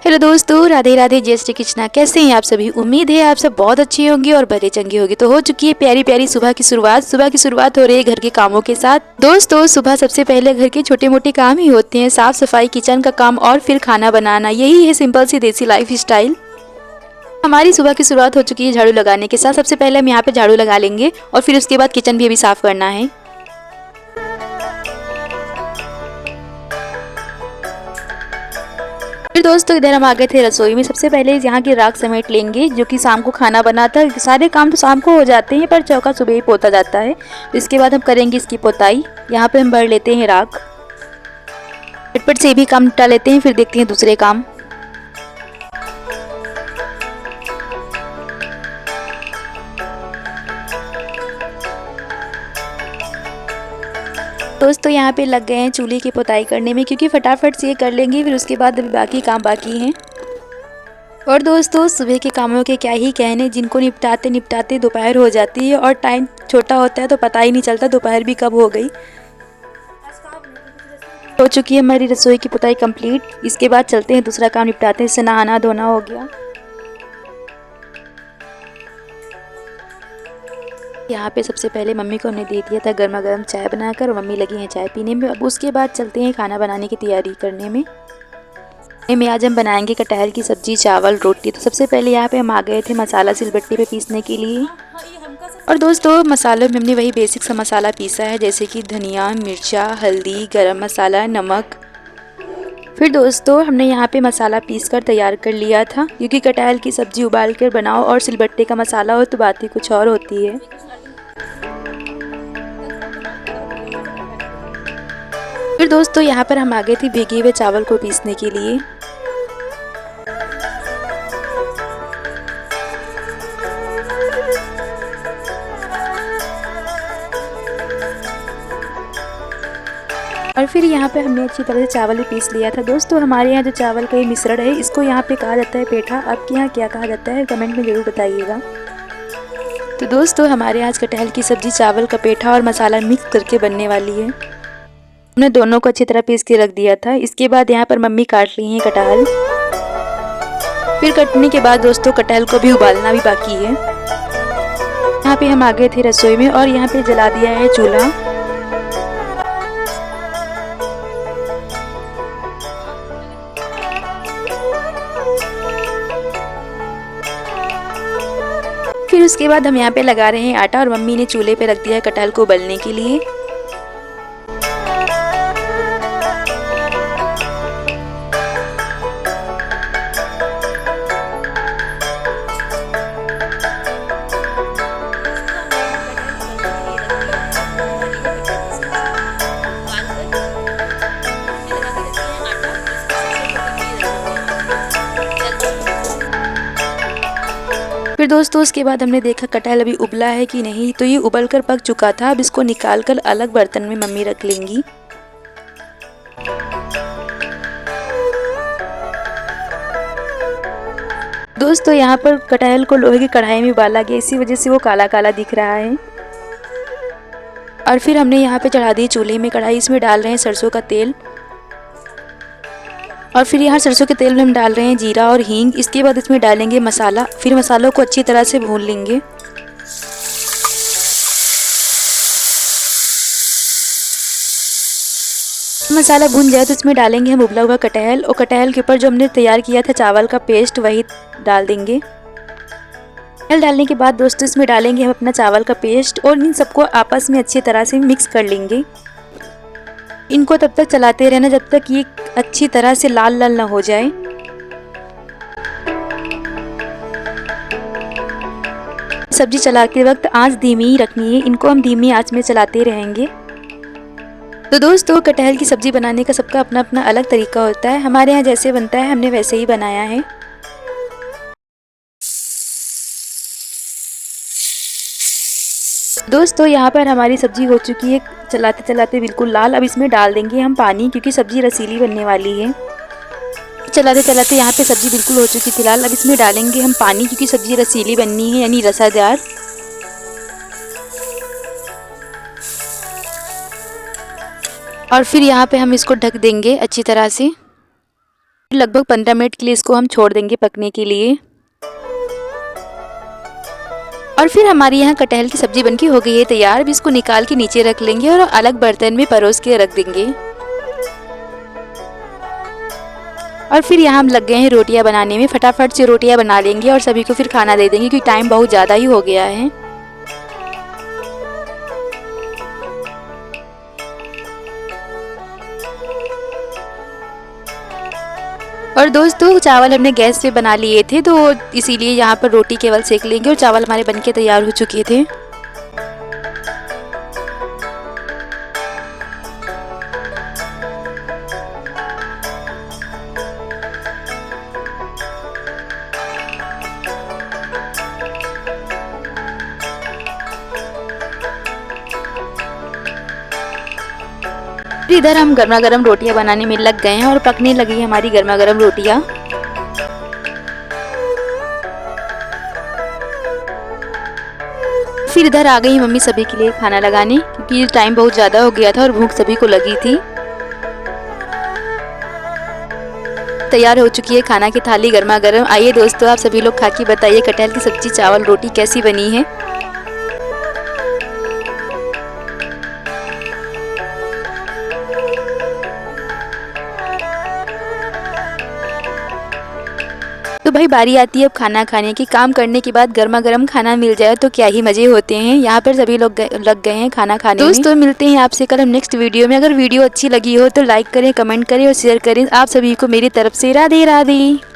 Hello दोस्तों, राधे राधे। जय श्री कृष्णा। कैसे हैं आप सभी? उम्मीद है आप सब बहुत अच्छे होंगे और भले चंगे होंगे। तो हो चुकी है प्यारी प्यारी सुबह की शुरुआत। सुबह की शुरुआत हो रही है घर के कामों के साथ। दोस्तों, सुबह सबसे पहले घर के छोटे मोटे काम ही होते हैं, साफ सफाई, किचन का काम और फिर खाना बनाना। यही है सिंपल सी देसी लाइफ स्टाइल। हमारी सुबह की शुरुआत हो चुकी है झाड़ू लगाने के साथ। सबसे पहले हम यहाँ पे झाड़ू लगा लेंगे और फिर उसके बाद किचन भी अभी साफ करना है। फिर दोस्तों इधर हम आ गए थे रसोई में। सबसे पहले यहाँ की राख समेट लेंगे, जो कि शाम को खाना बनाता है। सारे काम तो शाम को हो जाते हैं पर चौका सुबह ही पोता जाता है। इसके बाद हम करेंगे इसकी पोताई। यहाँ पे हम भर लेते हैं राख। झटपट से भी काम निपटा लेते हैं, फिर देखते हैं दूसरे काम। दोस्तों यहाँ पे लग गए हैं चूल्हे की पोताई करने में, क्योंकि फटाफट से ये कर लेंगे, फिर उसके बाद अभी बाकी काम बाकी हैं। और दोस्तों सुबह के कामों के क्या ही कहने, जिनको निपटाते निपटाते दोपहर हो जाती है और टाइम छोटा होता है तो पता ही नहीं चलता दोपहर भी कब हो गई। हो चुकी है हमारी रसोई की पोताई कंप्लीट। इसके बाद चलते हैं दूसरा काम निपटाते हैं। इससे नहाना धोना हो गया। यहाँ पे सबसे पहले मम्मी को हमने दे दिया था गर्मा गर्म चाय बनाकर, और मम्मी लगी हैं चाय पीने में। अब उसके बाद चलते हैं खाना बनाने की तैयारी करने में। आज हम बनाएंगे कटहल की सब्जी, चावल, रोटी। तो सबसे पहले यहाँ पे हम आ गए थे मसाला सिलबट्टी पे पीसने के लिए। और दोस्तों मसालों में हमने वही बेसिक सा मसाला पीसा है, जैसे कि धनिया, मिर्चा, हल्दी, गरम मसाला, नमक। फिर दोस्तों हमने यहाँ पे मसाला पीस कर तैयार कर लिया था, क्योंकि कटहल की सब्जी उबाल कर बनाओ और सिलबट्टे का मसाला हो तो बात ही कुछ और होती है। फिर दोस्तों यहाँ पर हम आ गए थे भीगे हुए चावल को पीसने के लिए। और फिर यहाँ पे हमने अच्छी तरह से चावल भी पीस लिया था। दोस्तों हमारे यहाँ जो चावल का ये मिश्रण है, इसको यहाँ पे कहा जाता है पेठा। आपके यहाँ क्या कहा जाता है कमेंट में ज़रूर बताइएगा। तो दोस्तों हमारे यहाँ आज कटहल की सब्जी, चावल का पेठा और मसाला मिक्स करके बनने वाली है। हमने दोनों को अच्छी तरह पीस के रख दिया था। इसके बाद यहाँ पर मम्मी काट ली हैं कटहल। फिर कटने के बाद दोस्तों कटहल को भी उबालना भी बाकी है। यहाँ पे हम आ गए थे रसोई में और यहाँ पे जला दिया है चूल्हा। फिर उसके बाद हम यहाँ पे लगा रहे हैं आटा, और मम्मी ने चूल्हे पे रख दिया है कटहल को उबलने के लिए। फिर दोस्तों उसके बाद हमने देखा कटहल अभी उबला है कि नहीं, तो ये उबल कर पक चुका था। अब इसको निकाल कर अलग बर्तन में मम्मी रख लेंगी। दोस्तों यहाँ पर कटहल को लोहे की कढ़ाई में उबाला गया, इसी वजह से वो काला काला दिख रहा है। और फिर हमने यहाँ पे चढ़ा दी चूल्हे में कढ़ाई। इसमें डाल रहे हैं सरसों का तेल, और फिर यहाँ सरसों के तेल में हम डाल रहे हैं जीरा और हींग। इसके बाद इसमें डालेंगे मसाला। फिर मसालों को अच्छी तरह से भून लेंगे। मसाला भून जाए तो इसमें डालेंगे हम उबला हुआ कटहल, और कटहल के ऊपर जो हमने तैयार किया था चावल का पेस्ट वही डाल देंगे। कटहल डालने के बाद दोस्तों इसमें डालेंगे हम अपना चावल का पेस्ट, और इन सबको आपस में अच्छी तरह से मिक्स कर लेंगे। इनको तब तक चलाते रहना जब तक ये अच्छी तरह से लाल लाल ना हो जाए। सब्जी चलाते वक्त आंच धीमी ही रखनी है, इनको हम धीमी आंच में चलाते रहेंगे। तो दोस्तों कटहल की सब्जी बनाने का सबका अपना अपना अलग तरीका होता है। हमारे यहाँ जैसे बनता है हमने वैसे ही बनाया है। दोस्तों यहाँ पर हमारी सब्जी हो चुकी है चलाते चलाते बिल्कुल लाल। अब इसमें डाल देंगे हम पानी, क्योंकि सब्जी रसीली बनने वाली है। चलाते चलाते यहाँ पे सब्जी बिल्कुल हो चुकी थी लाल। अब इसमें डालेंगे हम पानी, क्योंकि सब्जी रसीली बननी है, यानी रसादार। और फिर यहाँ पे हम इसको ढक देंगे अच्छी तरह से। लगभग 15 मिनट के लिए इसको हम छोड़ देंगे पकने के लिए। और फिर हमारी यहाँ कटहल की सब्जी बनके हो गई है तैयार। अब इसको निकाल के नीचे रख लेंगे और अलग बर्तन में परोस के रख देंगे। और फिर यहाँ हम लग गए हैं रोटियां बनाने में। फटाफट से रोटियां बना लेंगे और सभी को फिर खाना दे देंगे क्योंकि टाइम बहुत ज़्यादा ही हो गया है। और दोस्तों चावल हमने गैस पे बना लिए थे तो इसीलिए यहाँ पर रोटी केवल सेक लेंगे और चावल हमारे बनके तैयार हो चुके थे। इधर हम गर्मा गर्म रोटियां बनाने में लग गए हैं और पकने लगी हमारी गर्मा गर्म रोटियां। फिर इधर आ गई मम्मी सभी के लिए खाना लगाने क्योंकि टाइम बहुत ज़्यादा हो गया था और भूख सभी को लगी थी। तैयार हो चुकी है खाना की थाली गर्मा गर्म। आइए दोस्तों आप सभी लोग खा के बताइए कटहल की सब्जी चावल रोटी कैसी बनी है। तो भाई बारी आती है अब खाना खाने की। काम करने के बाद गर्मा गर्म खाना मिल जाए तो क्या ही मजे होते हैं। यहाँ पर सभी लोग लग गए हैं खाना खाने में। दोस्तों मिलते हैं आपसे कल हम नेक्स्ट वीडियो में। अगर वीडियो अच्छी लगी हो तो लाइक करें, कमेंट करें और शेयर करें। आप सभी को मेरी तरफ से राधे राधे।